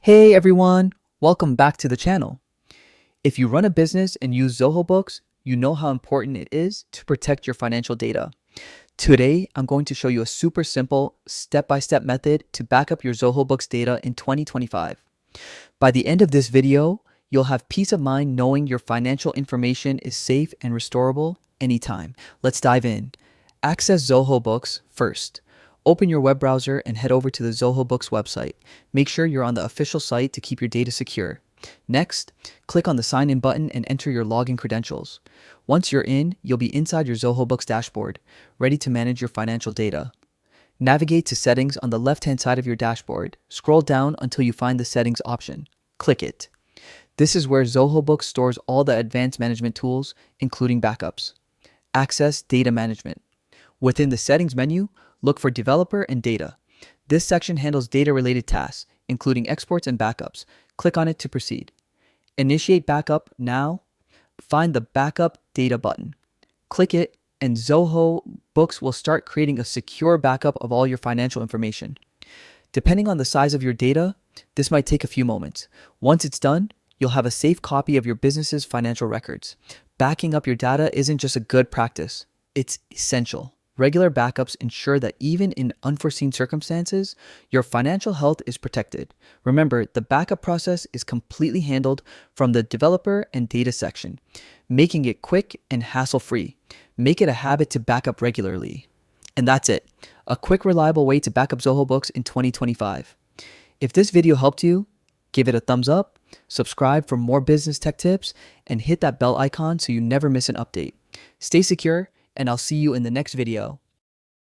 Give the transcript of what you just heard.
Hey everyone, welcome back to the channel. If you run a business and use Zoho Books, you know how important it is to protect your financial data. Today, I'm going to show you a super simple step-by-step method to back up your Zoho Books data in 2025. By the end of this video, you'll have peace of mind knowing your financial information is safe and restorable anytime. Let's dive in. Access Zoho Books first. Open your web browser and head over to the Zoho Books website. Make sure you're on the official site to keep your data secure. Next, click on the Sign In button and enter your login credentials. Once you're in, you'll be inside your Zoho Books dashboard, ready to manage your financial data. Navigate to Settings on the left-hand side of your dashboard. Scroll down until you find the Settings option. Click it. This is where Zoho Books stores all the advanced management tools, including backups. Access Data Management. Within the Settings menu, look for Developer and Data. This section handles data-related tasks, including exports and backups. Click on it to proceed. Initiate Backup now. Find the Backup Data button. Click it, and Zoho Books will start creating a secure backup of all your financial information. Depending on the size of your data, this might take a few moments. Once it's done, you'll have a safe copy of your business's financial records. Backing up your data isn't just a good practice, it's essential. Regular backups ensure that even in unforeseen circumstances, your financial health is protected. Remember, the backup process is completely handled from the developer and data section, making it quick and hassle-free. Make it a habit to back up regularly. And that's it. A quick, reliable way to back up Zoho Books in 2025. If this video helped you, give it a thumbs up, subscribe for more business tech tips, and hit that bell icon so you never miss an update. Stay secure, and I'll see you in the next video.